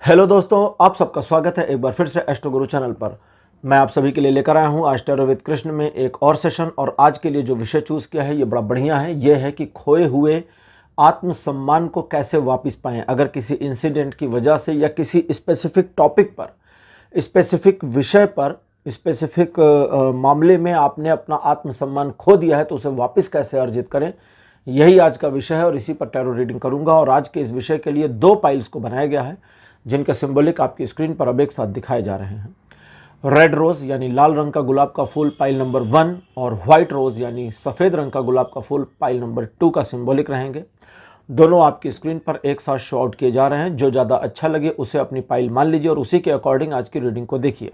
Hello दोस्तों, आप सबका स्वागत है एक बार फिर से एस्ट्रो गुरु चैनल पर। मैं आप सभी के लिए लेकर आया हूं आज टैरो विद कृष्ण में एक और सेशन। और आज के लिए जो विषय चूज़ किया है ये बड़ा बढ़िया है। ये है कि खोए हुए आत्मसम्मान को कैसे वापस पाएं। अगर किसी इंसिडेंट की वजह से या किसी स्पेसिफिक टॉपिक पर, स्पेसिफिक विषय पर, स्पेसिफिक मामले में आपने अपना आत्मसम्मान खो दिया है तो उसे वापस कैसे अर्जित करें, यही आज का विषय है और इसी पर टैरो रीडिंग करूंगा। और आज के इस विषय के लिए 2 पाइल्स को बनाया गया है जिनके सिंबॉलिक आपकी स्क्रीन पर अब एक साथ दिखाए जा रहे हैं। रेड रोज यानी लाल रंग का गुलाब का फूल पाइल नंबर 1 और व्हाइट रोज यानी सफ़ेद रंग का गुलाब का फूल पाइल नंबर 2 का सिंबॉलिक रहेंगे। दोनों आपकी स्क्रीन पर एक साथ शो आउट किए जा रहे हैं। जो ज़्यादा अच्छा लगे उसे अपनी पाइल मान लीजिए और उसी के अकॉर्डिंग आज की रीडिंग को देखिए।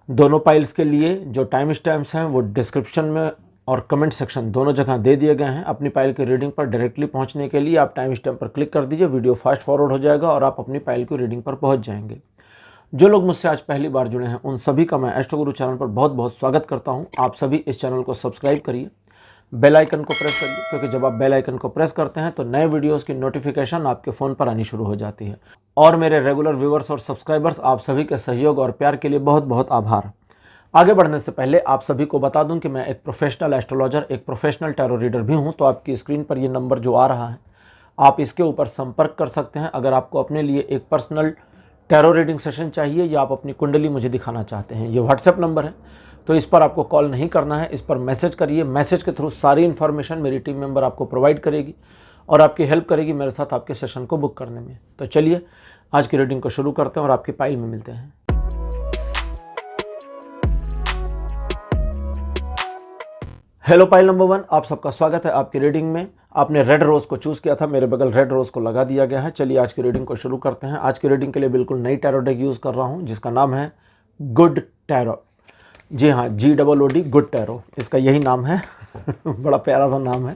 दोनों पाइल्स के लिए जो टाइम स्टैम्प्स हैं वो डिस्क्रिप्शन में और कमेंट सेक्शन दोनों जगह दे दिए गए हैं। अपनी पाइल की रीडिंग पर डायरेक्टली पहुंचने के लिए आप टाइम स्टैम्प पर क्लिक कर दीजिए, वीडियो फास्ट फॉरवर्ड हो जाएगा और आप अपनी पाइल की रीडिंग पर पहुंच जाएंगे। जो लोग मुझसे आज पहली बार जुड़े हैं उन सभी का मैं एस्ट्रो गुरु चैनल पर बहुत बहुत स्वागत करता हूं। आप सभी इस चैनल को सब्सक्राइब करिए, बेल आइकन को प्रेस करिए, क्योंकि जब आप बेल आइकन को प्रेस करते हैं तो नए वीडियोज़ की नोटिफिकेशन आपके फ़ोन पर आनी शुरू हो जाती है। और मेरे रेगुलर व्यूवर्स और सब्सक्राइबर्स, आप सभी के सहयोग और प्यार के लिए बहुत बहुत आभार। आगे बढ़ने से पहले आप सभी को बता दूं कि मैं एक प्रोफेशनल एस्ट्रोलॉजर, एक प्रोफेशनल टैरो रीडर भी हूं। तो आपकी स्क्रीन पर ये नंबर जो आ रहा है आप इसके ऊपर संपर्क कर सकते हैं अगर आपको अपने लिए एक पर्सनल टैरो रीडिंग सेशन चाहिए या आप अपनी कुंडली मुझे दिखाना चाहते हैं। ये व्हाट्सएप नंबर है तो इस पर आपको कॉल नहीं करना है, इस पर मैसेज करिए। मैसेज के थ्रू सारी इन्फॉर्मेशन मेरी टीम मेंबर आपको प्रोवाइड करेगी और आपकी हेल्प करेगी मेरे साथ आपके सेशन को बुक करने में। तो चलिए आज की रीडिंग को शुरू करते हैं और आपकी पाइल में मिलते हैं। हेलो पाइल नंबर 1, आप सबका स्वागत है आपकी रीडिंग में। आपने रेड रोज को चूज किया था, मेरे बगल रेड रोज को लगा दिया गया है। चलिए आज की रीडिंग को शुरू करते हैं। आज की रीडिंग के लिए बिल्कुल नई टैरो डेक यूज कर रहा हूं जिसका नाम है गुड टैरो। जी हाँ, GOOD गुड टैरो, इसका यही नाम है। बड़ा प्यारा सा नाम है।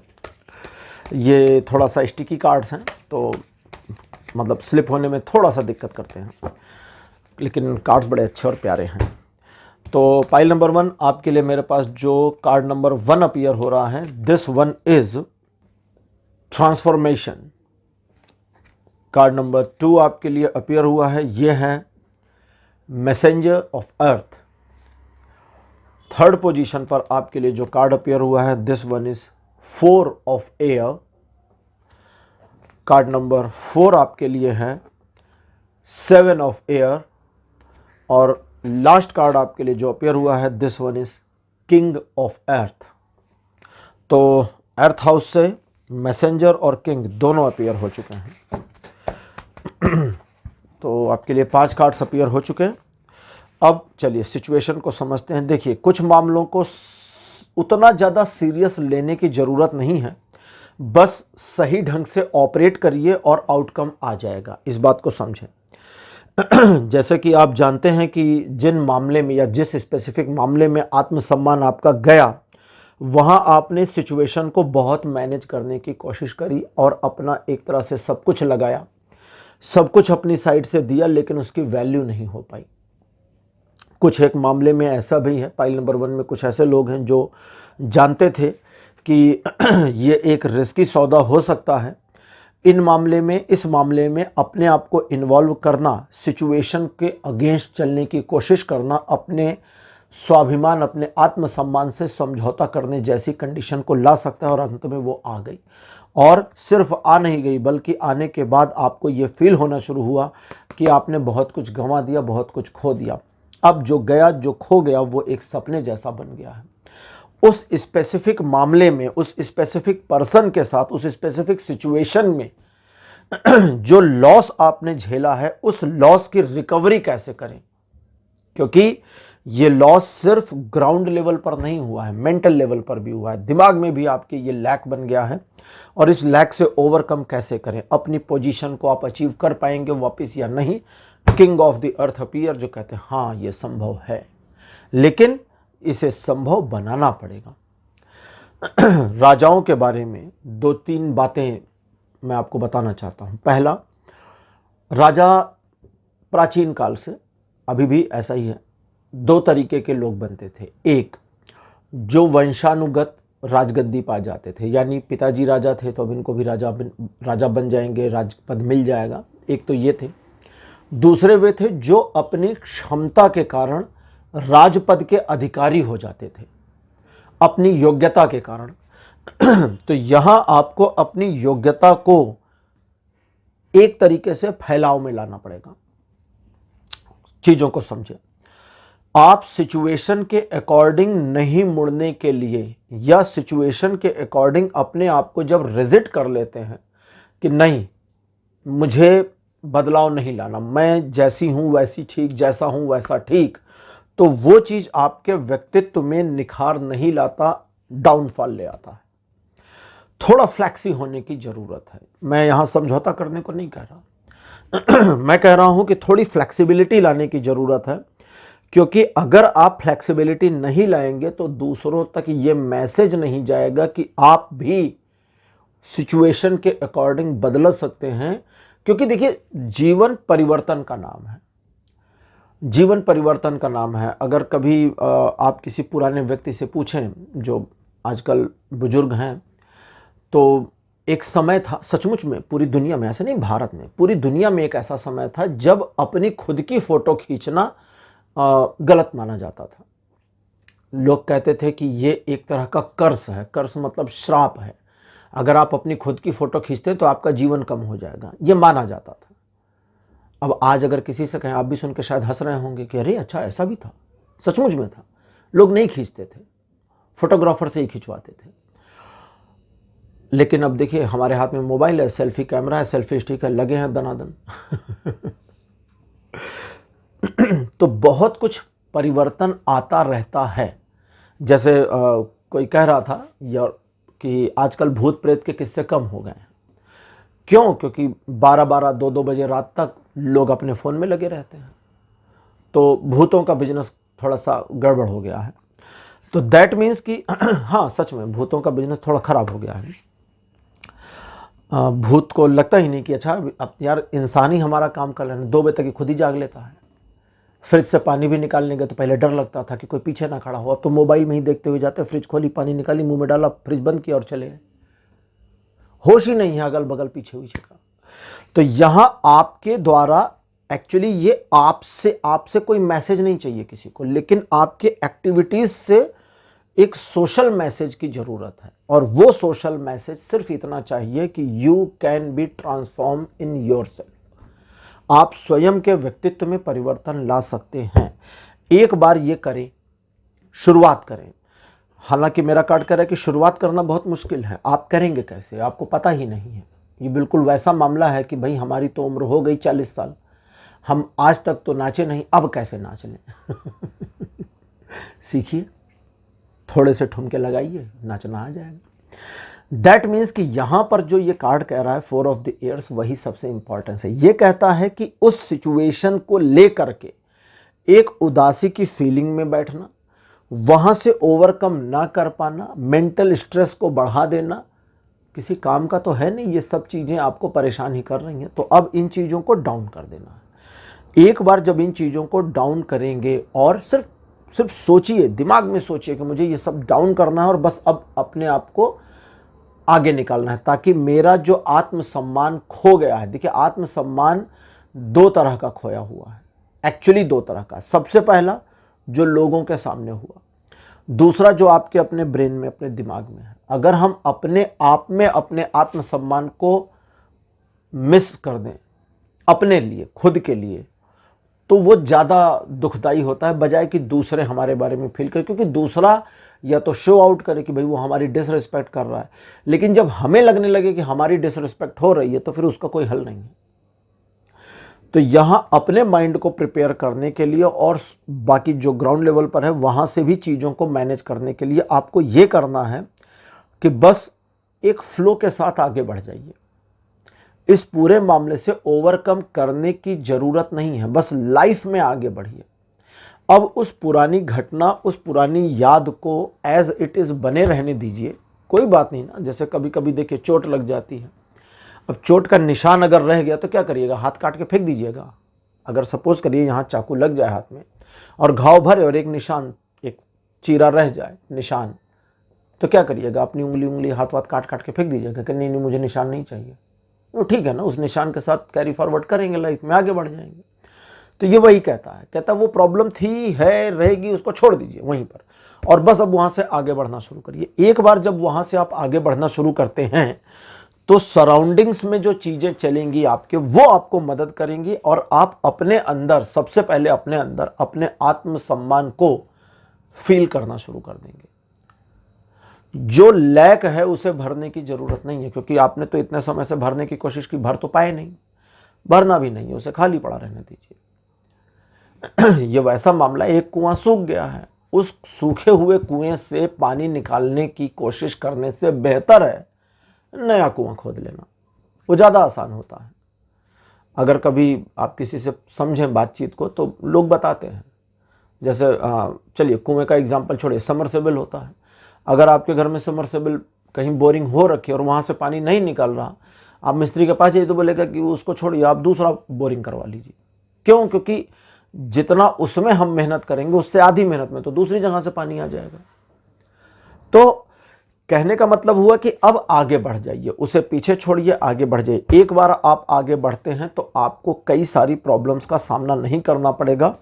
ये थोड़ा सा स्टिकी कार्ड्स हैं तो मतलब स्लिप होने में थोड़ा सा दिक्कत करते हैं, लेकिन कार्ड्स बड़े अच्छे और प्यारे हैं। तो पाइल नंबर 1 आपके लिए मेरे पास जो कार्ड नंबर 1 अपीयर हो रहा है, this one is transformation. Card number 2 आपके लिए अपीयर हुआ है, ये है messenger of earth. Third position पर आपके लिए जो कार्ड अपीयर हुआ है, this one is 4 of air. Card number 4 आपके लिए है 7 ऑफ एयर। और लास्ट कार्ड आपके लिए जो अपीयर हुआ है, this one is king of earth. तो अर्थ हाउस से मैसेंजर और किंग दोनों अपीयर हो चुके हैं। तो आपके लिए 5 कार्ड्स अपीयर हो चुके हैं। अब चलिए सिचुएशन को समझते हैं। देखिए, कुछ मामलों को उतना ज़्यादा सीरियस लेने की ज़रूरत नहीं है, बस सही ढंग से ऑपरेट करिए और आउटकम आ जाएगा, इस बात को समझें। जैसे कि आप जानते हैं कि जिन मामले में या जिस स्पेसिफिक मामले में आत्मसम्मान आपका गया, वहाँ आपने सिचुएशन को बहुत मैनेज करने की कोशिश करी और अपना एक तरह से सब कुछ लगाया, सब कुछ अपनी साइड से दिया, लेकिन उसकी वैल्यू नहीं हो पाई। कुछ एक मामले में ऐसा भी है, पाइल नंबर 1 में कुछ ऐसे लोग हैं जो जानते थे कि ये एक रिस्की सौदा हो सकता है। इस मामले में अपने आप को इन्वॉल्व करना, सिचुएशन के अगेंस्ट चलने की कोशिश करना, अपने स्वाभिमान, अपने आत्मसम्मान से समझौता करने जैसी कंडीशन को ला सकता है। और अंत में वो आ गई, और सिर्फ आ नहीं गई बल्कि आने के बाद आपको ये फील होना शुरू हुआ कि आपने बहुत कुछ गंवा दिया, बहुत कुछ खो दिया। अब जो गया, जो खो गया, वो एक सपने जैसा बन गया है। उस स्पेसिफिक मामले में, उस स्पेसिफिक पर्सन के साथ, उस स्पेसिफिक सिचुएशन में जो लॉस आपने झेला है, उस लॉस की रिकवरी कैसे करें, क्योंकि ये लॉस सिर्फ ग्राउंड लेवल पर नहीं हुआ है, मेंटल लेवल पर भी हुआ है। दिमाग में भी आपके ये लैक बन गया है और इस लैक से ओवरकम कैसे करें, अपनी पोजीशन को आप अचीव कर पाएंगे वापस या नहीं। King of the earth appear, जो कहते हैं हाँ ये संभव है, लेकिन इसे संभव बनाना पड़ेगा। राजाओं के बारे में 2-3 बातें मैं आपको बताना चाहता हूं। पहला, राजा प्राचीन काल से अभी भी ऐसा ही है, 2 तरीके के लोग बनते थे। एक, जो वंशानुगत राजगद्दी पा जाते थे, यानी पिताजी राजा थे तो अब इनको भी राजा बन जाएंगे, राजपद मिल जाएगा। एक तो ये थे। दूसरे वे थे जो अपनी क्षमता के कारण राजपद के अधिकारी हो जाते थे, अपनी योग्यता के कारण। तो यहां आपको अपनी योग्यता को एक तरीके से फैलाव में लाना पड़ेगा। चीजों को समझें, आप सिचुएशन के अकॉर्डिंग नहीं मुड़ने के लिए या सिचुएशन के अकॉर्डिंग अपने आप को जब रिजिट कर लेते हैं कि नहीं, मुझे बदलाव नहीं लाना, मैं जैसी हूं वैसी ठीक, जैसा हूं वैसा ठीक, तो वो चीज आपके व्यक्तित्व में निखार नहीं लाता, डाउनफॉल ले आता है। थोड़ा फ्लैक्सी होने की जरूरत है। मैं यहां समझौता करने को नहीं कह रहा मैं कह रहा हूं कि थोड़ी फ्लैक्सिबिलिटी लाने की जरूरत है, क्योंकि अगर आप फ्लैक्सिबिलिटी नहीं लाएंगे तो दूसरों तक ये मैसेज नहीं जाएगा कि आप भी सिचुएशन के अकॉर्डिंग बदल सकते हैं। क्योंकि देखिए, जीवन परिवर्तन का नाम है, जीवन परिवर्तन का नाम है। अगर कभी आप किसी पुराने व्यक्ति से पूछें जो आजकल बुजुर्ग हैं, तो एक समय था, सचमुच में पूरी दुनिया में, ऐसे नहीं भारत में, पूरी दुनिया में एक ऐसा समय था जब अपनी खुद की फोटो खींचना गलत माना जाता था। लोग कहते थे कि ये एक तरह का कर्स है, कर्स मतलब श्राप है, अगर आप अपनी खुद की फोटो खींचते हैं तो आपका जीवन कम हो जाएगा, ये माना जाता था। अब आज अगर किसी से कहें, आप भी सुन के शायद हंस रहे होंगे कि अरे अच्छा ऐसा भी था, सचमुच में था। लोग नहीं खींचते थे, फोटोग्राफर से ही खिंचवाते थे। लेकिन अब देखिए, हमारे हाथ में मोबाइल है, सेल्फी कैमरा है, सेल्फी स्टिक है, लगे हैं दनादन तो बहुत कुछ परिवर्तन आता रहता है। जैसे कोई कह रहा था या कि आजकल भूत प्रेत के किस्से कम हो गए हैं। क्यों? क्योंकि 12-12, 2-2 बजे रात तक लोग अपने फ़ोन में लगे रहते हैं, तो भूतों का बिजनेस थोड़ा सा गड़बड़ हो गया है। तो दैट मीन्स कि हाँ, सच में भूतों का बिजनेस थोड़ा ख़राब हो गया है। भूत को लगता ही नहीं कि अच्छा अब यार इंसान ही हमारा काम कर लेना, 2 बजे तक ही खुद ही जाग लेता है। फ्रिज से पानी भी निकालने गए तो पहले डर लगता था कि कोई पीछे ना खड़ा हो, अब तो मोबाइल में ही देखते हुए जाते, फ्रिज खोली, पानी निकाली, मुंह में डाला, फ्रिज बंद किया और चले गए। होश ही नहीं है अगल बगल पीछे हुई का। तो यहां आपके द्वारा एक्चुअली ये आपसे कोई मैसेज नहीं चाहिए किसी को, लेकिन आपके एक्टिविटीज से एक सोशल मैसेज की जरूरत है। और वो सोशल मैसेज सिर्फ इतना चाहिए कि you can be transform in yourself. आप स्वयं के व्यक्तित्व में परिवर्तन ला सकते हैं। एक बार ये करें, शुरुआत करें। हालांकि मेरा कार्ड कह रहा है कि शुरुआत करना बहुत मुश्किल है। आप करेंगे कैसे, आपको पता ही नहीं है। ये बिल्कुल वैसा मामला है कि भाई हमारी तो उम्र हो गई 40 साल, हम आज तक तो नाचे नहीं, अब कैसे नाच लें सीखिए, थोड़े से ठुमके लगाइए, नाचना आ जाएगा। दैट मीन्स कि यहां पर जो ये कार्ड कह रहा है 4 ऑफ द ईयर्स, वही सबसे इंपॉर्टेंस है। ये कहता है कि उस सिचुएशन को लेकर के एक उदासी की फीलिंग में बैठना, वहां से ओवरकम ना कर पाना, मेंटल स्ट्रेस को बढ़ा देना, किसी काम का तो है नहीं, ये सब चीजें आपको परेशान ही कर रही हैं। तो अब इन चीजों को डाउन कर देना है। एक बार जब इन चीजों को डाउन करेंगे और सिर्फ सोचिए, दिमाग में सोचिए कि मुझे ये सब डाउन करना है और बस अब अपने आप को आगे निकालना है, ताकि मेरा जो आत्मसम्मान खो गया है। देखिए, आत्मसम्मान 2 तरह का खोया हुआ है, एक्चुअली 2 तरह का। सबसे पहला जो लोगों के सामने हुआ, दूसरा जो आपके अपने ब्रेन में, अपने दिमाग में है। अगर हम अपने आप में अपने आत्मसम्मान को मिस कर दें अपने लिए, खुद के लिए, तो वो ज़्यादा दुखदाई होता है, बजाय कि दूसरे हमारे बारे में फील करें। क्योंकि दूसरा या तो शो आउट करे कि भाई वो हमारी डिसरिस्पेक्ट कर रहा है, लेकिन जब हमें लगने लगे कि हमारी डिसरिस्पेक्ट हो रही है तो फिर उसका कोई हल नहीं है। तो यहां अपने माइंड को प्रिपेयर करने के लिए और बाकी जो ग्राउंड लेवल पर है वहां से भी चीज़ों को मैनेज करने के लिए आपको ये करना है कि बस एक फ्लो के साथ आगे बढ़ जाइए। इस पूरे मामले से ओवरकम करने की जरूरत नहीं है, बस लाइफ में आगे बढ़िए। अब उस पुरानी घटना, उस पुरानी याद को एज इट इज बने रहने दीजिए, कोई बात नहीं ना। जैसे कभी कभी देखिए चोट लग जाती है, अब चोट का निशान अगर रह गया तो क्या करिएगा, हाथ काट के फेंक दीजिएगा। अगर सपोज करिए यहाँ चाकू लग जाए हाथ में और घाव भरे और एक निशान, एक चीरा रह जाए निशान, तो क्या करिएगा, अपनी उंगली हाथ काट काट के फेंक दीजिएगा कि नहीं मुझे निशान नहीं चाहिए। तो ठीक है ना, उस निशान के साथ कैरी फॉरवर्ड करेंगे, लाइफ में आगे बढ़ जाएंगे। तो ये वही कहता है वो प्रॉब्लम थी, है, रहेगी, उसको छोड़ दीजिए वहीं पर, और बस अब वहां से आगे बढ़ना शुरू करिए। एक बार जब वहां से आप आगे बढ़ना शुरू करते हैं तो सराउंडिंग्स में जो चीजें चलेंगी आपके, वो आपको मदद करेंगी, और आप अपने अंदर, सबसे पहले अपने अंदर अपने आत्मसम्मान को फील करना शुरू कर देंगे। जो लैक है उसे भरने की जरूरत नहीं है, क्योंकि आपने तो इतने समय से भरने की कोशिश की, भर तो पाए नहीं, भरना भी नहीं है, उसे खाली पड़ा रहने दीजिए। ये वैसा मामला, एक कुआं सूख गया है, उस सूखे हुए कुएं से पानी निकालने की कोशिश करने से बेहतर है नया कुआं खोद लेना, वो ज़्यादा आसान होता है। अगर कभी आप किसी से समझें बातचीत को तो लोग बताते हैं, जैसे चलिए कुएं का एग्जांपल छोड़िए, समरसेबल होता है। अगर आपके घर में समरसेबल कहीं बोरिंग हो रखी है और वहाँ से पानी नहीं निकल रहा, आप मिस्त्री के पास जाइए तो बोलेगा कि उसको छोड़िए, आप दूसरा बोरिंग करवा लीजिए। क्यों? क्योंकि जितना उसमें हम मेहनत करेंगे उससे आधी मेहनत में तो दूसरी जगह से पानी आ जाएगा। तो कहने का मतलब हुआ कि अब आगे बढ़ जाइए, उसे पीछे छोड़िए, आगे बढ़ जाइए। एक बार आप आगे बढ़ते हैं तो आपको कई सारी प्रॉब्लम्स का सामना नहीं करना पड़ेगा,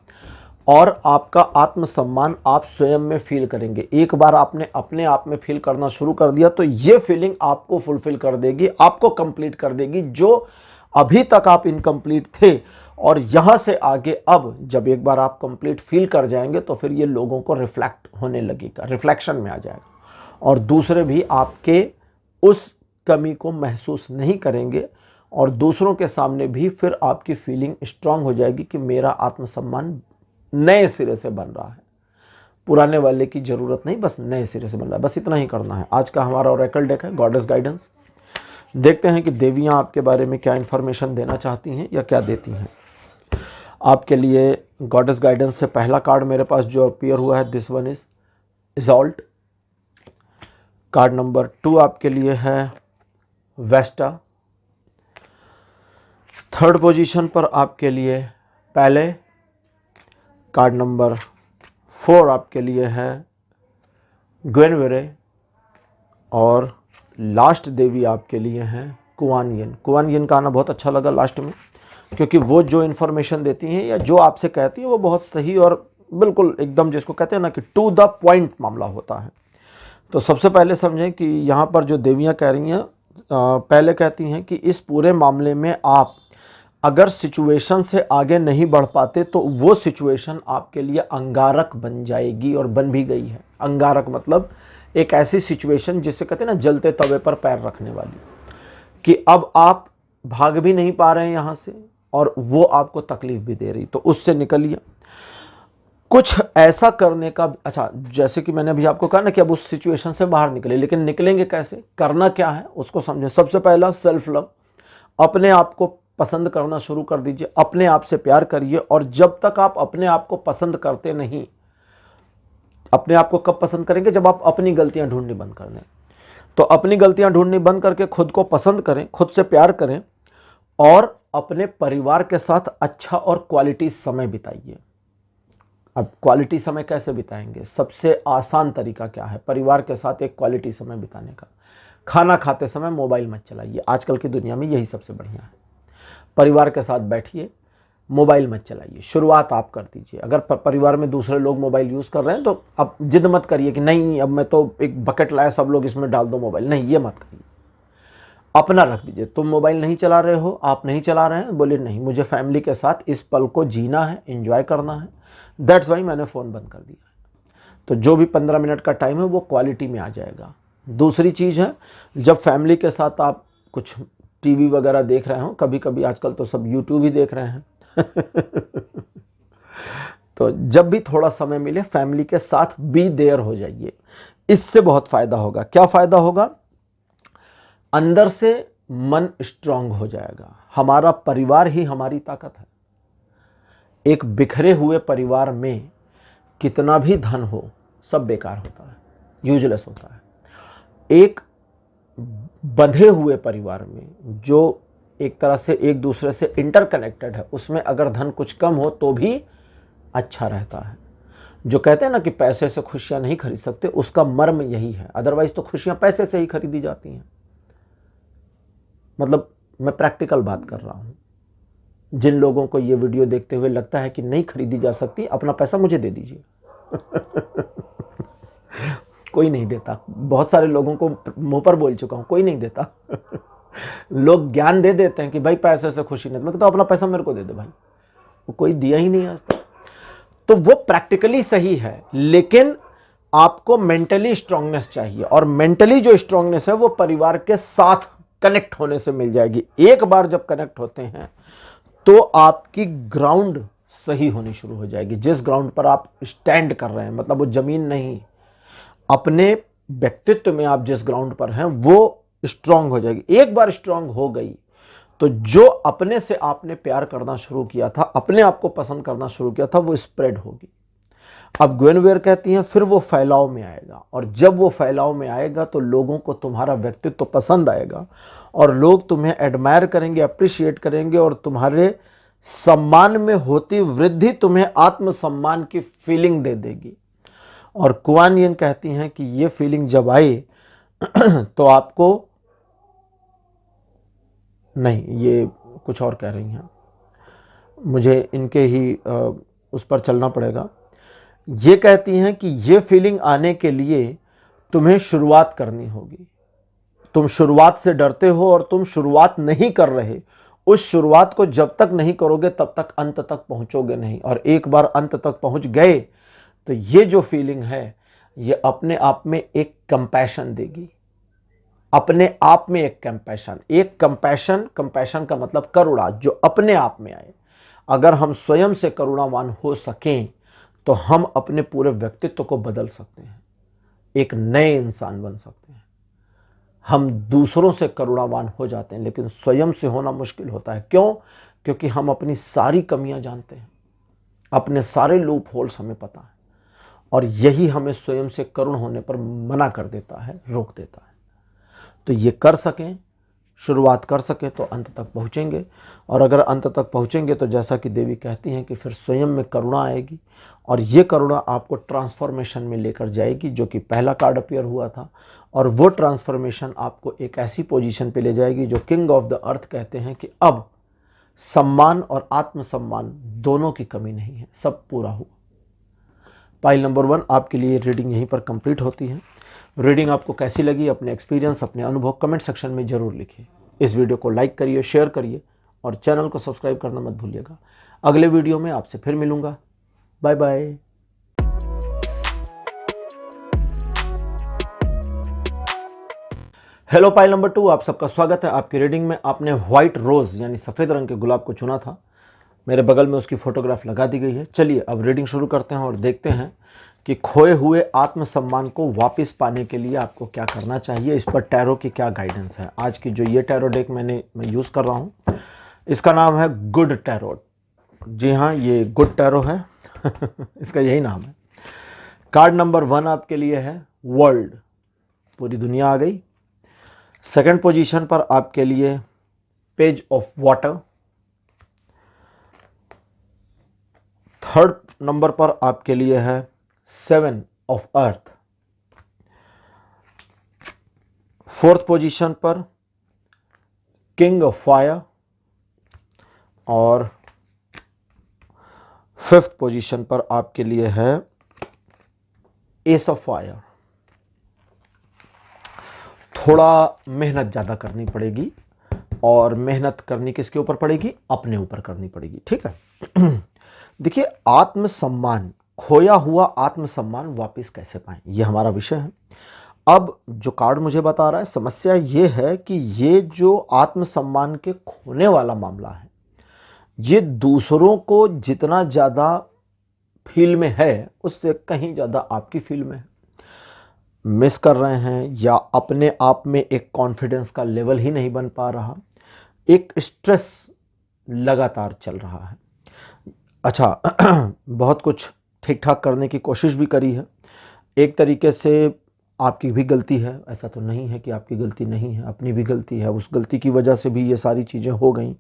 और आपका आत्मसम्मान आप स्वयं में फील करेंगे। एक बार आपने अपने आप में फील करना शुरू कर दिया तो ये फीलिंग आपको फुलफिल कर देगी, आपको कंप्लीट कर देगी, जो अभी तक आप इनकम्प्लीट थे। और यहां से आगे अब जब एक बार आप कंप्लीट फील कर जाएंगे तो फिर ये लोगों को रिफ्लेक्ट होने लगेगा, रिफ्लेक्शन में आ जाएगा, और दूसरे भी आपके उस कमी को महसूस नहीं करेंगे, और दूसरों के सामने भी फिर आपकी फीलिंग स्ट्रांग हो जाएगी कि मेरा आत्मसम्मान नए सिरे से बन रहा है, पुराने वाले की जरूरत नहीं, बस नए सिरे से बन रहा है। बस इतना ही करना है। आज का हमारा ओरेकल डेक है गॉडेस गाइडेंस। देखते हैं कि देवियां आपके बारे में क्या इंफॉर्मेशन देना चाहती हैं या क्या देती हैं आपके लिए। गॉडेस गाइडेंस से पहला कार्ड मेरे पास जो अपीयर हुआ है, this one is exalt. Card number 2 आपके लिए है वेस्टा। थर्ड पोजीशन पर आपके लिए पहले। कार्ड नंबर 4 आपके लिए है ग्वेनवेरे, और लास्ट देवी आपके लिए है कुआन यिन। कुआन यिन का आना बहुत अच्छा लगा लास्ट में, क्योंकि वो जो इन्फॉर्मेशन देती हैं या जो आपसे कहती हैं वो बहुत सही और बिल्कुल एकदम, जिसको कहते हैं ना कि टू द पॉइंट मामला होता है। तो सबसे पहले समझें कि यहाँ पर जो देवियाँ कह रही हैं, पहले कहती हैं कि इस पूरे मामले में आप अगर सिचुएशन से आगे नहीं बढ़ पाते तो वो सिचुएशन आपके लिए अंगारक बन जाएगी, और बन भी गई है। अंगारक मतलब एक ऐसी सिचुएशन जिसे कहते हैं ना जलते तवे पर पैर रखने वाली, कि अब आप भाग भी नहीं पा रहे हैं यहाँ से और वो आपको तकलीफ भी दे रही, तो उससे निकलिए। कुछ ऐसा करने का, अच्छा जैसे कि मैंने अभी आपको कहा ना कि अब उस सिचुएशन से बाहर निकले, लेकिन निकलेंगे कैसे, करना क्या है उसको समझें। सबसे पहला सेल्फ लव, अपने आप को पसंद करना शुरू कर दीजिए, अपने आप से प्यार करिए। और जब तक आप अपने आप को पसंद करते नहीं, अपने आप को कब पसंद करेंगे, जब आप अपनी गलतियां ढूंढनी बंद कर दें। तो अपनी गलतियां ढूंढनी बंद करके खुद को पसंद करें, खुद से प्यार करें, और अपने परिवार के साथ अच्छा और क्वालिटी समय बिताइए। अब क्वालिटी समय कैसे बिताएंगे, सबसे आसान तरीका क्या है परिवार के साथ एक क्वालिटी समय बिताने का? खाना खाते समय मोबाइल मत चलाइए, आजकल की दुनिया में यही सबसे बढ़िया है। परिवार के साथ बैठिए, मोबाइल मत चलाइए, शुरुआत आप कर दीजिए। अगर परिवार में दूसरे लोग मोबाइल यूज़ कर रहे हैं तो अब जिद मत करिए कि नहीं अब मैं तो एक बकेट लाया, सब लोग इसमें डाल दो मोबाइल, नहीं, ये मत करिए। अपना रख दीजिए। तुम मोबाइल नहीं चला रहे हो, आप नहीं चला रहे हैं, बोलिए नहीं, मुझे फैमिली के साथ इस पल को जीना है, एंजॉय करना है, दैट्स वाई मैंने फ़ोन बंद कर दिया है। तो जो भी 15 मिनट का टाइम है वो क्वालिटी में आ जाएगा। दूसरी चीज़ है, जब फैमिली के साथ आप कुछ टीवी वगैरह देख रहे हो, कभी कभी आजकल तो सब यूट्यूब ही देख रहे हैं तो जब भी थोड़ा समय मिले फैमिली के साथ बी देयर हो जाइए, इससे बहुत फ़ायदा होगा। क्या फ़ायदा होगा? अंदर से मन स्ट्रांग हो जाएगा। हमारा परिवार ही हमारी ताकत है। एक बिखरे हुए परिवार में कितना भी धन हो सब बेकार होता है, यूजलेस होता है। एक बंधे हुए परिवार में जो एक तरह से एक दूसरे से इंटरकनेक्टेड है, उसमें अगर धन कुछ कम हो तो भी अच्छा रहता है। जो कहते हैं ना कि पैसे से खुशियां नहीं खरीद सकते, उसका मर्म यही है। अदरवाइज तो खुशियां पैसे से ही खरीदी जाती हैं। मतलब मैं प्रैक्टिकल बात कर रहा हूं। जिन लोगों को ये वीडियो देखते हुए लगता है कि नहीं खरीदी जा सकती, अपना पैसा मुझे दे दीजिए। कोई नहीं देता। बहुत सारे लोगों को मुंह पर बोल चुका हूं, कोई नहीं देता। लोग ज्ञान दे देते हैं कि भाई पैसे से खुशी नहीं, मैं तो अपना पैसा मेरे को दे दे भाई। वो कोई दिया ही नहीं आज तक। तो वो प्रैक्टिकली सही है, लेकिन आपको मेंटली स्ट्रांगनेस चाहिए, और मेंटली जो स्ट्रांगनेस है वो परिवार के साथ कनेक्ट होने से मिल जाएगी। एक बार जब कनेक्ट होते हैं तो आपकी ग्राउंड सही होनी शुरू हो जाएगी। जिस ग्राउंड पर आप स्टैंड कर रहे हैं, मतलब वो जमीन नहीं, अपने व्यक्तित्व में आप जिस ग्राउंड पर हैं वो स्ट्रांग हो जाएगी। एक बार स्ट्रांग हो गई तो जो अपने से आपने प्यार करना शुरू किया था, अपने आप को पसंद करना शुरू किया था, वो स्प्रेड होगी। अब ग्वेनवेयर कहती हैं फिर वो फैलाव में आएगा, और जब वो फैलाव में आएगा तो लोगों को तुम्हारा व्यक्तित्व पसंद आएगा, और लोग तुम्हें एडमायर करेंगे, अप्रिशिएट करेंगे, और तुम्हारे सम्मान में होती वृद्धि तुम्हें आत्मसम्मान की फीलिंग दे देगी। और कुआन यिन कहती हैं कि ये फीलिंग जब आए तो आपको, नहीं ये कुछ और कह रही हैं, मुझे इनके ही उस पर चलना पड़ेगा। ये कहती हैं कि ये फीलिंग आने के लिए तुम्हें शुरुआत करनी होगी। तुम शुरुआत से डरते हो और तुम शुरुआत नहीं कर रहे। उस शुरुआत को जब तक नहीं करोगे तब तक अंत तक पहुंचोगे नहीं, और एक बार अंत तक पहुंच गए तो ये जो फीलिंग है ये अपने आप में एक कंपैशन देगी। अपने आप में एक कंपैशन, कंपैशन का मतलब करुणा, जो अपने आप में आए। अगर हम स्वयं से करुणावान हो सकें तो हम अपने पूरे व्यक्तित्व को बदल सकते हैं, एक नए इंसान बन सकते हैं। हम दूसरों से करुणावान हो जाते हैं, लेकिन स्वयं से होना मुश्किल होता है। क्यों? क्योंकि हम अपनी सारी कमियां जानते हैं, अपने सारे लूप होल्स हमें पता है, और यही हमें स्वयं से करुण होने पर मना कर देता है, रोक देता है। तो ये कर सकें, शुरुआत कर सकें तो अंत तक पहुँचेंगे, और अगर अंत तक पहुँचेंगे तो जैसा कि देवी कहती हैं कि फिर स्वयं में करुणा आएगी, और ये करुणा आपको ट्रांसफॉर्मेशन में लेकर जाएगी, जो कि पहला कार्ड अपीयर हुआ था। और वो ट्रांसफॉर्मेशन आपको एक ऐसी पोजीशन पे ले जाएगी जो किंग ऑफ द अर्थ कहते हैं कि अब सम्मान और आत्मसम्मान दोनों की कमी नहीं है, सब पूरा हुआ। पाइल नंबर 1 आपके लिए रीडिंग यहीं पर कंप्लीट होती है। रीडिंग आपको कैसी लगी, अपने एक्सपीरियंस, अपने अनुभव कमेंट सेक्शन में जरूर लिखिए। इस वीडियो को लाइक करिए, शेयर करिए, और चैनल को सब्सक्राइब करना मत भूलिएगा। अगले वीडियो में आपसे फिर मिलूंगा। Bye bye. हेलो पाइल नंबर 2, आप सबका स्वागत है आपकी रीडिंग में। आपने व्हाइट रोज यानी सफ़ेद रंग के गुलाब को चुना था, मेरे बगल में उसकी फोटोग्राफ लगा दी गई है। चलिए अब रीडिंग शुरू करते हैं और देखते हैं कि खोए हुए आत्मसम्मान को वापस पाने के लिए आपको क्या करना चाहिए। इस पर टैरो की क्या गाइडेंस है। आज की जो ये टैरो डेक मैं यूज़ कर रहा हूँ, इसका नाम है गुड टैरो। जी हाँ, ये गुड टैरो है। इसका यही नाम है। कार्ड नंबर 1 आपके लिए है वर्ल्ड, पूरी दुनिया आ गई। सेकंड पोजीशन पर आपके लिए page of water. Third number पर आपके लिए है 7 ऑफ अर्थ। फोर्थ पोजीशन पर किंग ऑफ फायर, और फिफ्थ पोजीशन पर आपके लिए है एस ऑफ फायर। थोड़ा मेहनत ज़्यादा करनी पड़ेगी, और मेहनत करनी किसके ऊपर पड़ेगी? अपने ऊपर करनी पड़ेगी, ठीक है। देखिए, आत्मसम्मान, खोया हुआ आत्मसम्मान वापस कैसे पाएं, ये हमारा विषय है। अब जो कार्ड मुझे बता रहा है, समस्या ये है कि ये जो आत्मसम्मान के खोने वाला मामला है, ये दूसरों को जितना ज़्यादा फील में है उससे कहीं ज़्यादा आपकी फील में है। मिस कर रहे हैं, या अपने आप में एक कॉन्फिडेंस का लेवल ही नहीं बन पा रहा, एक स्ट्रेस लगातार चल रहा है। अच्छा, बहुत कुछ ठीक ठाक करने की कोशिश भी करी है, एक तरीके से आपकी भी गलती है, ऐसा तो नहीं है कि आपकी गलती नहीं है, अपनी भी गलती है। उस गलती की वजह से भी ये सारी चीज़ें हो गई।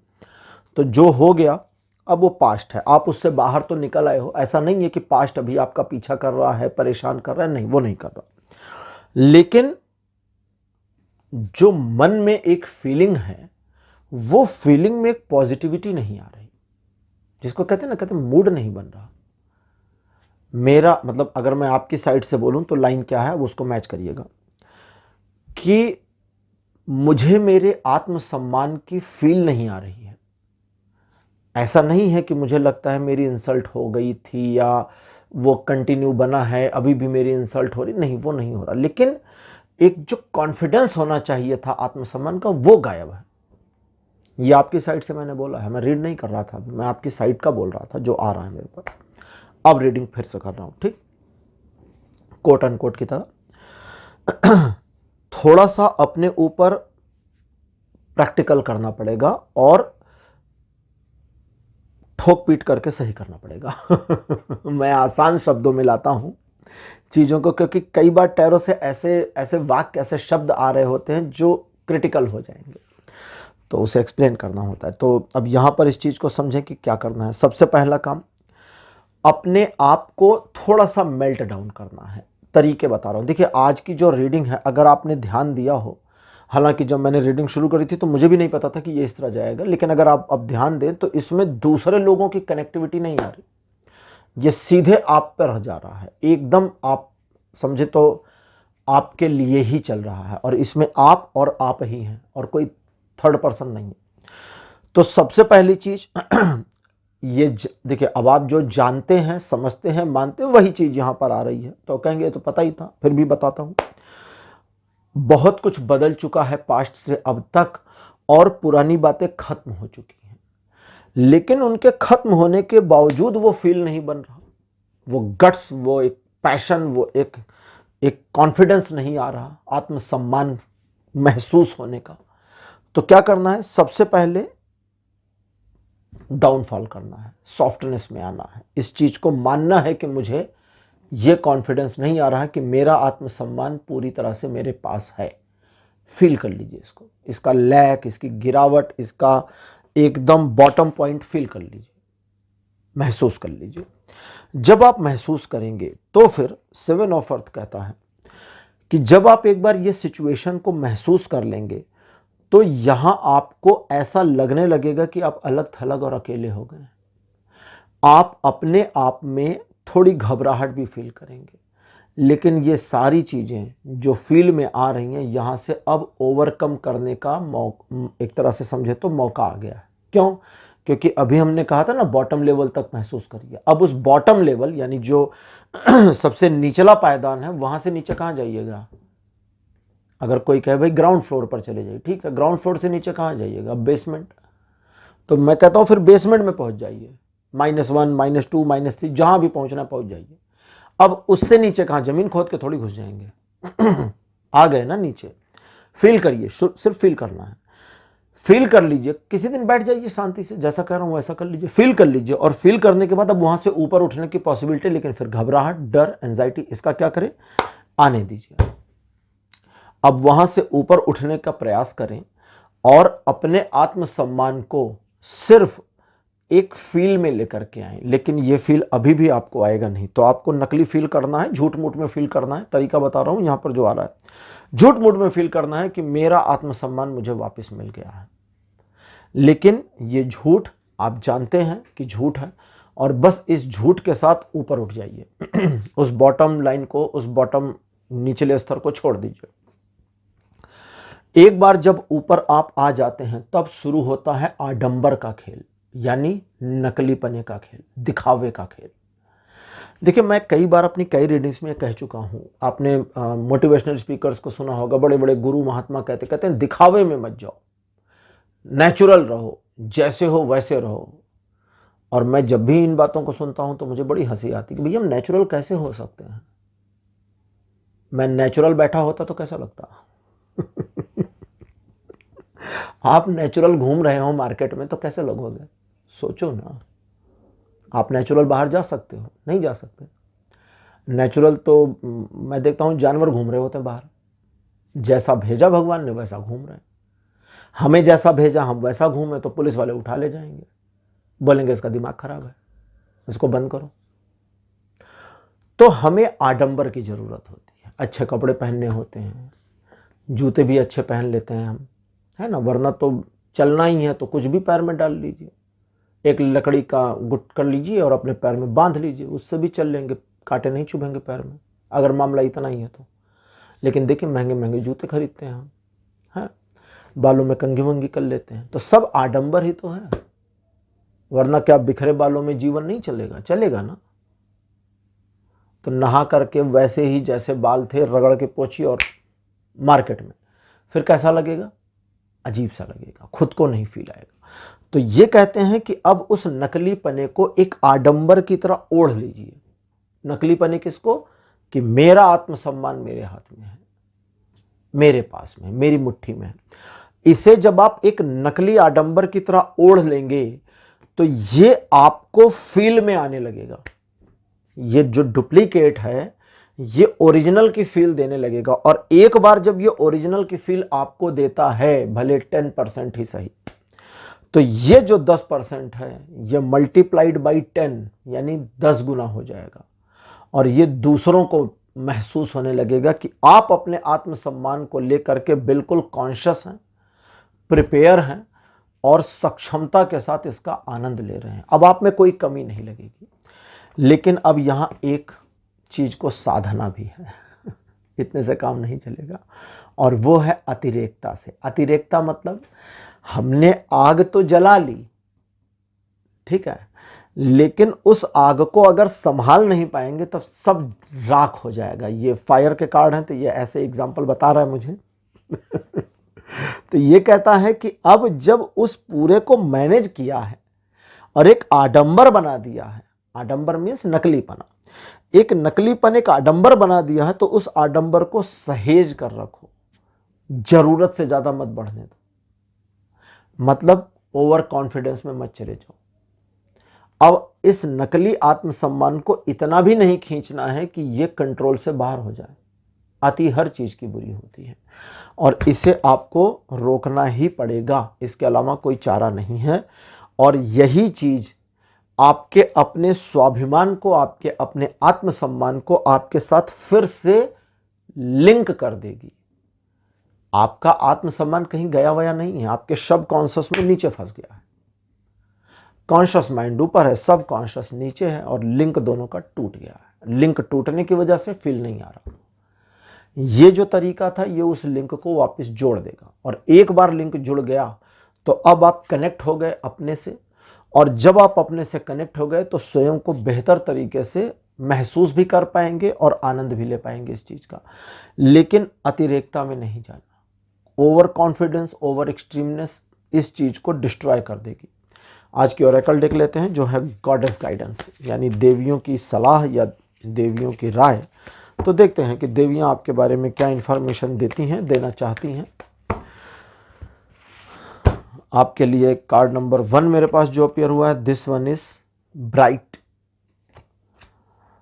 तो जो हो गया अब वो पास्ट है, आप उससे बाहर तो निकल आए हो। ऐसा नहीं है कि पास्ट अभी आपका पीछा कर रहा है, परेशान कर रहा है, नहीं, वो नहीं कर रहा। लेकिन जो मन में एक फीलिंग है, वो फीलिंग में एक पॉजिटिविटी नहीं आ रही। जिसको कहते हैं ना, कहते हैं मूड नहीं बन रहा। मेरा मतलब अगर मैं आपकी साइड से बोलूं तो लाइन क्या है, वो उसको मैच करिएगा कि मुझे मेरे आत्मसम्मान की फील नहीं आ रही है। ऐसा नहीं है कि मुझे लगता है मेरी इंसल्ट हो गई थी या वो कंटिन्यू बना है, अभी भी मेरी इंसल्ट हो रही, नहीं, वो नहीं हो रहा। लेकिन एक जो कॉन्फिडेंस होना चाहिए था आत्मसम्मान का, वो गायब है। ये आपकी साइड से मैंने बोला है, मैं रीड नहीं कर रहा था, मैं आपकी साइड का बोल रहा था जो आ रहा है मेरे पास। अब रीडिंग फिर से कर रहा हूं, ठीक, कोट अनकोट की तरह। थोड़ा सा अपने ऊपर प्रैक्टिकल करना पड़ेगा और ठोक पीट करके सही करना पड़ेगा। मैं आसान शब्दों में लाता हूं चीजों को, क्योंकि कई बार टैरो से ऐसे ऐसे वाक्य, ऐसे शब्द आ रहे होते हैं जो क्रिटिकल हो जाएंगे, तो उसे एक्सप्लेन करना होता है। तो अब यहां पर इस चीज को समझें कि क्या करना है। सबसे पहला काम, अपने आप को थोड़ा सा मेल्ट डाउन करना है। तरीके बता रहा हूं। देखिए, आज की जो रीडिंग है, अगर आपने ध्यान दिया हो, हालांकि जब मैंने रीडिंग शुरू करी थी तो मुझे भी नहीं पता था कि ये इस तरह जाएगा, लेकिन अगर आप अब ध्यान दें तो इसमें दूसरे लोगों की कनेक्टिविटी नहीं आ रही, ये सीधे आप पर जा रहा है, एकदम आप समझे तो आपके लिए ही चल रहा है, और इसमें आप और आप ही हैं और कोई थर्ड पर्सन नहीं है। तो सबसे पहली चीज ये देखिए, अब आप जो जानते हैं, समझते हैं, मानते हैं, वही चीज यहां पर आ रही है। तो कहेंगे तो पता ही था, फिर भी बताता हूं। बहुत कुछ बदल चुका है पास्ट से अब तक, और पुरानी बातें खत्म हो चुकी हैं, लेकिन उनके खत्म होने के बावजूद वो फील नहीं बन रहा, वो गट्स, वो एक पैशन, वो एक कॉन्फिडेंस नहीं आ रहा, आत्मसम्मान महसूस होने का। तो क्या करना है, सबसे पहले डाउनफॉल करना है, सॉफ्टनेस में आना है, इस चीज को मानना है कि मुझे ये कॉन्फिडेंस नहीं आ रहा कि मेरा आत्मसम्मान पूरी तरह से मेरे पास है। फील कर लीजिए इसको, इसका लैक, इसकी गिरावट, इसका एकदम बॉटम पॉइंट फील कर लीजिए, महसूस कर लीजिए। जब आप महसूस करेंगे तो फिर 7 ऑफ अर्थ कहता है कि जब आप एक बार ये सिचुएशन को महसूस कर लेंगे तो यहां आपको ऐसा लगने लगेगा कि आप अलग थलग और अकेले हो गए। आप अपने आप में थोड़ी घबराहट भी फील करेंगे, लेकिन ये सारी चीजें जो फील में आ रही हैं, यहां से अब ओवरकम करने का एक तरह से समझे तो मौका आ गया है। क्यों? क्योंकि अभी हमने कहा था ना, बॉटम लेवल तक महसूस करिए। अब उस बॉटम लेवल यानी जो सबसे निचला पायदान है, वहां से नीचे कहां जाइएगा? अगर कोई कहे भाई ग्राउंड फ्लोर पर चले जाइए, ठीक है, ग्राउंड फ्लोर से नीचे कहां जाइएगा? बेसमेंट। तो मैं कहता हूं फिर बेसमेंट में पहुंच जाइए, -1, -2, -3, जहां भी पहुंचना पहुंच जाइए। अब उससे नीचे कहां? जमीन खोद के थोड़ी घुस जाएंगे। आ गए ना नीचे। फील करिए, सिर्फ फील करना है। फील कर लीजिए, किसी दिन बैठ जाइए शांति से, जैसा कह रहा हूं वैसा कर लीजिए, फील कर लीजिए, और फील करने के बाद अब वहां से ऊपर उठने की पॉसिबिलिटी, लेकिन फिर घबराहट, डर, एंजाइटी, इसका क्या करें? आने दीजिए। अब वहां से ऊपर उठने का प्रयास करें और अपने आत्मसम्मान को सिर्फ एक फील में लेकर के आए। लेकिन ये फील अभी भी आपको आएगा नहीं, तो आपको नकली फील करना है, झूठ मूठ में फील करना है। तरीका बता रहा हूं यहां पर जो आ रहा है, झूठ मूठ में फील करना है कि मेरा आत्मसम्मान मुझे वापस मिल गया है। लेकिन ये झूठ आप जानते हैं कि झूठ है, और बस इस झूठ के साथ ऊपर उठ जाइए। उस बॉटम लाइन को, उस बॉटम निचले स्तर को छोड़ दीजिए। एक बार जब ऊपर आप आ जाते हैं, तब शुरू होता है आडंबर का खेल, यानी नकलीपने का खेल, दिखावे का खेल। देखिए, मैं कई बार अपनी कई रीडिंग्स में कह चुका हूं, आपने मोटिवेशनल स्पीकर्स को सुना होगा, बड़े बड़े गुरु महात्मा कहते हैं दिखावे में मत जाओ, नेचुरल रहो, जैसे हो वैसे रहो। और मैं जब भी इन बातों को सुनता हूं तो मुझे बड़ी हंसी आती कि भैया हम नेचुरल कैसे हो सकते हैं? मैं नेचुरल बैठा होता तो कैसा लगता? आप नेचुरल घूम रहे हो मार्केट में तो कैसे लगोगे? सोचो ना। आप नेचुरल बाहर जा सकते हो? नहीं जा सकते। नेचुरल तो मैं देखता हूं जानवर घूम रहे होते हैं बाहर, जैसा भेजा भगवान ने वैसा घूम रहे हैं। हमें जैसा भेजा हम वैसा घूमे तो पुलिस वाले उठा ले जाएंगे, बोलेंगे इसका दिमाग खराब है, इसको बंद करो। तो हमें आडंबर की जरूरत होती है, अच्छे कपड़े पहनने होते हैं, जूते भी अच्छे पहन लेते हैं हम, है ना, वरना तो चलना ही है तो कुछ भी पैर में डाल लीजिए, एक लकड़ी का गुट कर लीजिए और अपने पैर में बांध लीजिए, उससे भी चल लेंगे, कांटे नहीं चुभेंगे पैर में, अगर मामला इतना ही है तो। लेकिन देखिए महंगे महंगे जूते खरीदते हैं हम, हैं, बालों में कंघी वंगी कर लेते हैं, तो सब आडंबर ही तो है। वरना क्या बिखरे बालों में जीवन नहीं चलेगा? चलेगा ना। तो नहा करके वैसे ही जैसे बाल थे रगड़ के पोछिए और मार्केट में, फिर कैसा लगेगा? अजीब सा लगेगा, खुद को नहीं फील आएगा। तो ये कहते हैं कि अब उस नकली पने को एक आडंबर की तरह ओढ़ लीजिए। नकली पने किसको? कि मेरा आत्मसम्मान मेरे हाथ में है, मेरे पास में, मेरी मुट्ठी में है। इसे जब आप एक नकली आडंबर की तरह ओढ़ लेंगे तो ये आपको फील में आने लगेगा। ये जो डुप्लीकेट है ये ओरिजिनल की फील देने लगेगा, और एक बार जब ये ओरिजिनल की फील आपको देता है, भले 10% ही सही, तो ये जो 10% है ये मल्टीप्लाइड बाई 10 यानी 10 गुना हो जाएगा। और ये दूसरों को महसूस होने लगेगा कि आप अपने आत्मसम्मान को लेकर के बिल्कुल कॉन्शियस हैं, प्रिपेयर हैं और सक्षमता के साथ इसका आनंद ले रहे हैं। अब आप में कोई कमी नहीं लगेगी। लेकिन अब यहां एक चीज को साधना भी है इतने से काम नहीं चलेगा, और वो है अतिरेकता से। अतिरेकता मतलब हमने आग तो जला ली, ठीक है, लेकिन उस आग को अगर संभाल नहीं पाएंगे तब सब राख हो जाएगा। ये फायर के कार्ड हैं तो ये ऐसे एग्जाम्पल बता रहा है मुझे तो ये कहता है कि अब जब उस पूरे को मैनेज किया है और एक आडंबर बना दिया है, आडंबर मीन्स नकलीपना, एक नकलीपन एक आडंबर बना दिया है, तो उस आडंबर को सहेज कर रखो, जरूरत से ज्यादा मत बढ़ने दो। मतलब ओवर कॉन्फिडेंस में मत चले जाओ। अब इस नकली आत्मसम्मान को इतना भी नहीं खींचना है कि ये कंट्रोल से बाहर हो जाए। अति हर चीज की बुरी होती है और इसे आपको रोकना ही पड़ेगा, इसके अलावा कोई चारा नहीं है। और यही चीज आपके अपने स्वाभिमान को, आपके अपने आत्मसम्मान को आपके साथ फिर से लिंक कर देगी। आपका आत्मसम्मान कहीं गया वया नहीं है, आपके सब कॉन्शियस में नीचे फंस गया है। कॉन्शियस माइंड ऊपर है, सब कॉन्शियस नीचे है, और लिंक दोनों का टूट गया है। लिंक टूटने की वजह से फील नहीं आ रहा। ये जो तरीका था ये उस लिंक को वापस जोड़ देगा, और एक बार लिंक जुड़ गया तो अब आप कनेक्ट हो गए अपने से, और जब आप अपने से कनेक्ट हो गए तो स्वयं को बेहतर तरीके से महसूस भी कर पाएंगे और आनंद भी ले पाएंगे इस चीज का। लेकिन अतिरेकता में नहीं जाना। ओवर कॉन्फिडेंस, ओवर एक्सट्रीमनेस इस चीज को डिस्ट्रॉय कर देगी। आज की ओरेकल देख लेते हैं जो है गॉडेस गाइडेंस, यानी देवियों की सलाह या देवियों की राय। तो देखते हैं कि देवियां आपके बारे में क्या इंफॉर्मेशन देती हैं, देना चाहती हैं। आपके लिए कार्ड नंबर 1 मेरे पास जो अपीयर हुआ है, this one is bright.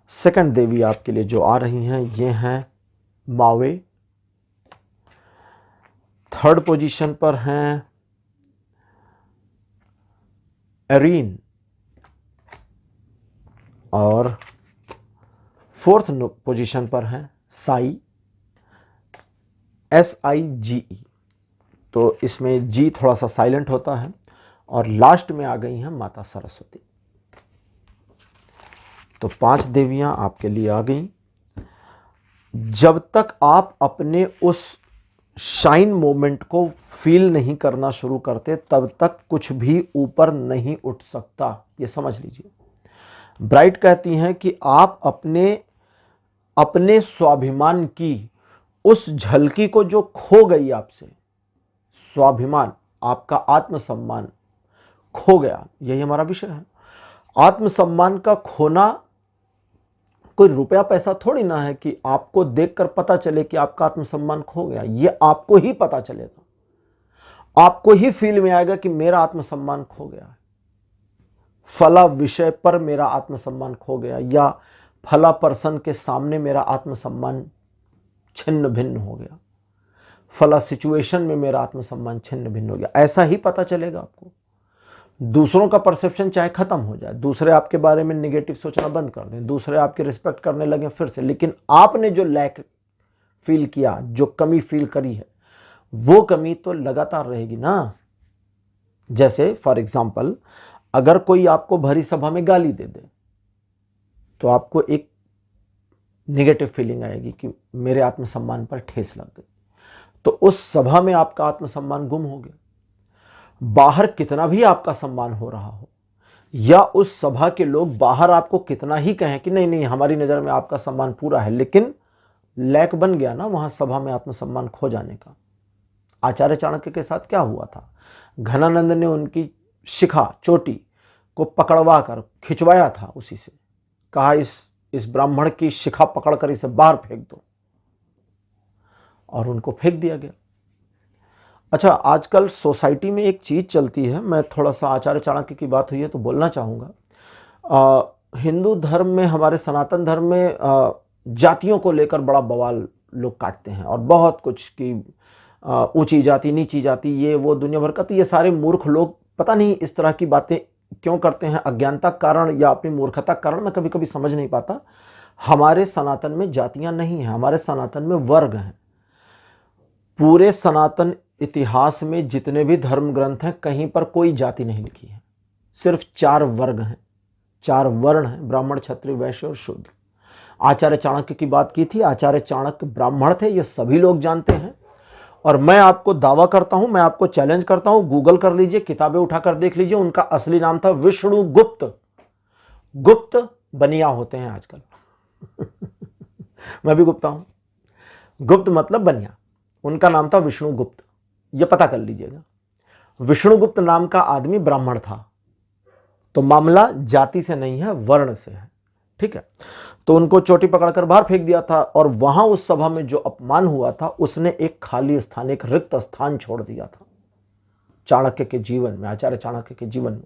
Second देवी आपके लिए जो आ रही हैं ये हैं मावे। थर्ड पोजीशन पर हैं एरीन, और फोर्थ पोजीशन पर हैं साई, SIGE। तो इसमें जी थोड़ा सा साइलेंट होता है। और लास्ट में आ गई हैं माता सरस्वती। तो 5 देवियां आपके लिए आ गई। जब तक आप अपने उस शाइन मोमेंट को फील नहीं करना शुरू करते तब तक कुछ भी ऊपर नहीं उठ सकता, ये समझ लीजिए। ब्राइट कहती हैं कि आप अपने स्वाभिमान की उस झलकी को जो खो गई आपसे, स्वाभिमान, आपका आत्मसम्मान खो गया, यही हमारा विषय है। आत्मसम्मान का खोना कोई रुपया पैसा थोड़ी ना है कि आपको देखकर पता चले कि आपका आत्मसम्मान खो गया। ये आपको ही पता चलेगा, आपको ही फील में आएगा कि मेरा आत्मसम्मान खो गया है, फला विषय पर मेरा आत्मसम्मान खो गया, या फला पर्सन के सामने मेरा आत्मसम्मान छिन्न भिन्न हो गया, फला सिचुएशन में मेरा आत्मसम्मान छिन्न भिन्न हो गया। ऐसा ही पता चलेगा आपको। दूसरों का परसेप्शन चाहे खत्म हो जाए, दूसरे आपके बारे में नेगेटिव सोचना बंद कर दें, दूसरे आपकी रिस्पेक्ट करने लगे फिर से, लेकिन आपने जो लैक फील किया, जो कमी फील करी है, वो कमी तो लगातार रहेगी ना। जैसे फॉर एग्जाम्पल अगर कोई आपको भरी सभा में गाली दे दे तो आपको एक नेगेटिव फीलिंग आएगी कि मेरे आत्मसम्मान पर ठेस लग गई, तो उस सभा में आपका आत्मसम्मान गुम हो गया। बाहर कितना भी आपका सम्मान हो रहा हो या उस सभा के लोग बाहर आपको कितना ही कहें कि नहीं नहीं हमारी नज़र में आपका सम्मान पूरा है, लेकिन लैक बन गया ना वहां सभा में आत्मसम्मान खो जाने का। आचार्य चाणक्य के साथ क्या हुआ था? घनानंद ने उनकी शिखा चोटी को पकड़वा कर खिंचवाया था, उसी से कहा इस ब्राह्मण की शिखा पकड़कर इसे बाहर फेंक दो, और उनको फेंक दिया गया। अच्छा, आजकल सोसाइटी में एक चीज चलती है, मैं थोड़ा सा आचार्य चाणक्य की बात हुई है तो बोलना चाहूँगा। हिंदू धर्म में, हमारे सनातन धर्म में जातियों को लेकर बड़ा बवाल लोग काटते हैं, और बहुत कुछ कि ऊंची जाति नीची जाति ये वो दुनिया भर का। तो ये सारे मूर्ख लोग पता नहीं इस तरह की बातें क्यों करते हैं, अज्ञानता कारण या अपनी मूर्खता कारण, मैं कभी कभी समझ नहीं पाता। हमारे सनातन में जातियां नहीं हैं, हमारे सनातन में वर्ग हैं। पूरे सनातन इतिहास में जितने भी धर्म ग्रंथ हैं कहीं पर कोई जाति नहीं लिखी है, सिर्फ 4 वर्ग हैं, 4 वर्ण हैं, ब्राह्मण क्षत्रिय वैश्य और शूद्र। आचार्य चाणक्य की बात की थी, आचार्य चाणक्य ब्राह्मण थे, ये सभी लोग जानते हैं। और मैं आपको दावा करता हूं, मैं आपको चैलेंज करता हूं, गूगल कर लीजिए, किताबें उठाकर देख लीजिए, उनका असली नाम था विष्णुगुप्त। गुप्त बनिया होते हैं आजकल मैं भी गुप्ता हूं। गुप्त मतलब बनिया, उनका नाम था विष्णुगुप्त, यह पता कर लीजिएगा। विष्णुगुप्त नाम का आदमी ब्राह्मण था। तो मामला जाति से नहीं है, वर्ण से है, ठीक है। तो उनको चोटी पकड़कर बाहर फेंक दिया था, और वहां उस सभा में जो अपमान हुआ था उसने एक खाली स्थान, एक रिक्त स्थान छोड़ दिया था चाणक्य के जीवन में, आचार्य चाणक्य के जीवन में।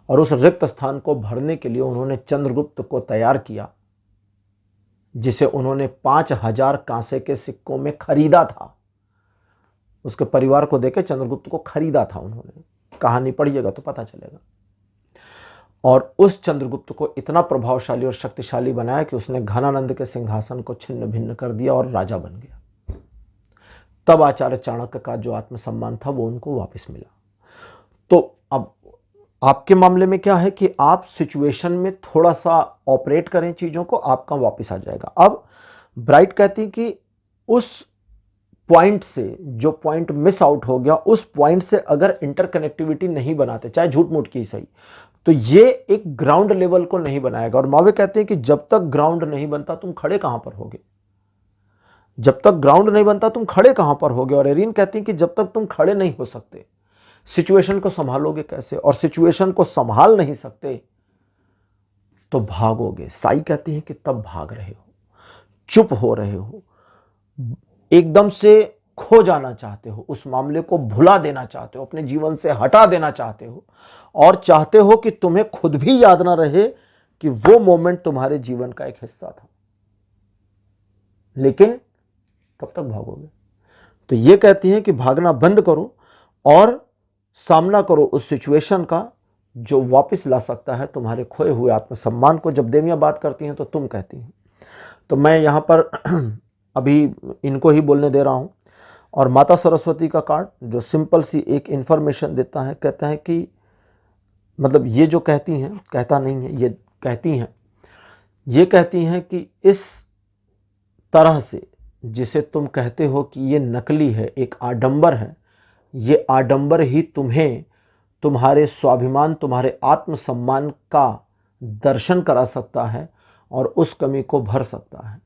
और उस रिक्त स्थान को भरने के लिए उन्होंने चंद्रगुप्त को तैयार किया, जिसे उन्होंने 5000 कांसे के सिक्कों में खरीदा था। उसके परिवार को देकर चंद्रगुप्त को खरीदा था उन्होंने, कहानी पढ़िएगा तो पता चलेगा। और उस चंद्रगुप्त को इतना प्रभावशाली और शक्तिशाली बनाया कि उसने घनानंद के सिंहासन को छिन्न भिन्न कर दिया और राजा बन गया। तब आचार्य चाणक्य का जो आत्मसम्मान था वो उनको वापस मिला। तो अब आपके मामले में क्या है कि आप सिचुएशन में थोड़ा सा ऑपरेट करें चीजों को, आपका वापस आ जाएगा। अब ब्राइट कहती है कि उस पॉइंट से, जो पॉइंट मिस आउट हो गया, उस पॉइंट से अगर इंटरकनेक्टिविटी नहीं बनाते, चाहे झूठ मूठ की सही, तो ये एक ग्राउंड लेवल को नहीं बनाएगा। और मावे कहते हैं कि जब तक ग्राउंड नहीं बनता तुम खड़े कहां पर होगे, जब तक ग्राउंड नहीं बनता तुम खड़े कहां पर होगे। और एरिन कहती है कि जब तक तुम खड़े नहीं हो सकते सिचुएशन को संभालोगे कैसे, और सिचुएशन को संभाल नहीं सकते तो भागोगे। साई कहती है कि तब भाग रहे हो, चुप हो रहे हो, एकदम से खो जाना चाहते हो, उस मामले को भुला देना चाहते हो, अपने जीवन से हटा देना चाहते हो, और चाहते हो कि तुम्हें खुद भी याद ना रहे कि वो मोमेंट तुम्हारे जीवन का एक हिस्सा था। लेकिन कब तक भागोगे? तो ये कहती है कि भागना बंद करो और सामना करो उस सिचुएशन का जो वापस ला सकता है तुम्हारे खोए हुए आत्मसम्मान को। जब देवियां बात करती हैं तो तुम कहती हैं, तो मैं यहां पर अभी इनको ही बोलने दे रहा हूं। और माता सरस्वती का कार्ड जो सिंपल सी एक इंफॉर्मेशन देता है, कहता है कि मतलब ये जो कहती हैं, कहता नहीं है, ये कहती हैं, ये कहती हैं कि इस तरह से जिसे तुम कहते हो कि ये नकली है, एक आडंबर है, ये आडंबर ही तुम्हें तुम्हारे स्वाभिमान, तुम्हारे आत्मसम्मान का दर्शन करा सकता है और उस कमी को भर सकता है।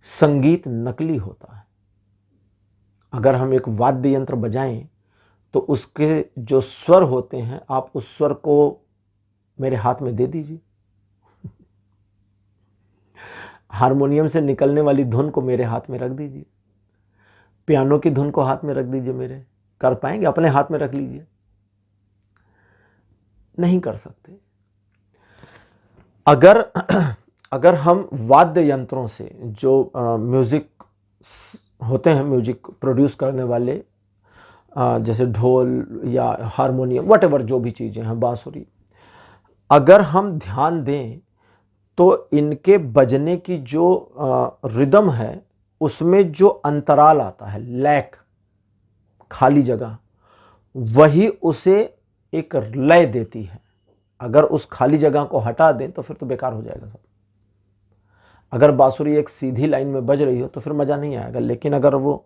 संगीत नकली होता है। अगर हम एक वाद्य यंत्र बजाएं तो उसके जो स्वर होते हैं, आप उस स्वर को मेरे हाथ में दे दीजिए, हारमोनियम से निकलने वाली धुन को मेरे हाथ में रख दीजिए, पियानो की धुन को हाथ में रख दीजिए, मेरे कर पाएंगे? अपने हाथ में रख लीजिए, नहीं कर सकते। अगर हम वाद्य यंत्रों से जो म्यूजिक होते हैं, म्यूजिक प्रोड्यूस करने वाले, जैसे ढोल या हारमोनियम, व्हाटएवर जो भी चीजें हैं, बांसुरी, अगर हम ध्यान दें तो इनके बजने की जो रिदम है उसमें जो अंतराल आता है, लैक, खाली जगह, वही उसे एक लय देती है। अगर उस खाली जगह को हटा दें तो फिर तो बेकार हो जाएगा सब। अगर बांसुरी एक सीधी लाइन में बज रही हो तो फिर मज़ा नहीं आएगा, लेकिन अगर वो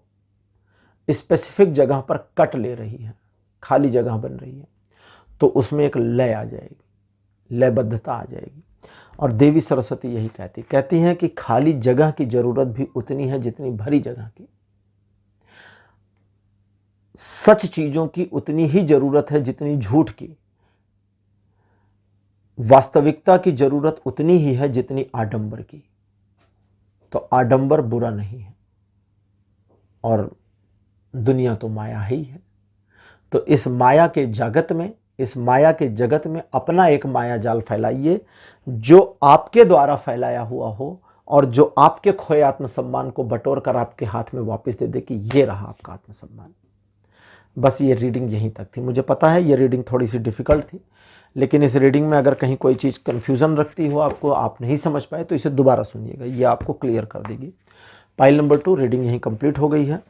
स्पेसिफिक जगह पर कट ले रही है, खाली जगह बन रही है, तो उसमें एक लय आ जाएगी, लयबद्धता आ जाएगी। और देवी सरस्वती यही कहती हैं कि खाली जगह की जरूरत भी उतनी है जितनी भरी जगह की। सच चीजों की उतनी ही जरूरत है जितनी झूठ की। वास्तविकता की जरूरत उतनी ही है जितनी आडंबर की। तो आडंबर बुरा नहीं है और दुनिया तो माया ही है। तो इस माया के जगत में, इस माया के जगत में अपना एक माया जाल फैलाइए जो आपके द्वारा फैलाया हुआ हो और जो आपके खोए आत्मसम्मान को बटोर कर आपके हाथ में वापस दे दे कि ये रहा आपका आत्मसम्मान। बस ये रीडिंग यहीं तक थी। मुझे पता है ये रीडिंग थोड़ी सी डिफ़िकल्ट थी, लेकिन इस रीडिंग में अगर कहीं कोई चीज़ कन्फ्यूज़न रखती हो आपको, आप नहीं समझ पाए, तो इसे दोबारा सुनिएगा, ये आपको क्लियर कर देगी। पाइल नंबर 2 रीडिंग यहीं कंप्लीट हो गई है।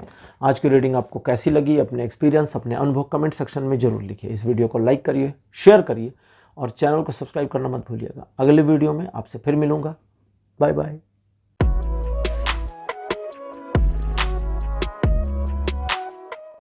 आज की रीडिंग आपको कैसी लगी, अपने एक्सपीरियंस, अपने अनुभव कमेंट सेक्शन में जरूर लिखिए। इस वीडियो को लाइक करिए, शेयर करिए और चैनल को सब्सक्राइब करना मत भूलिएगा। अगले वीडियो में आपसे फिर मिलूंगा। Bye bye.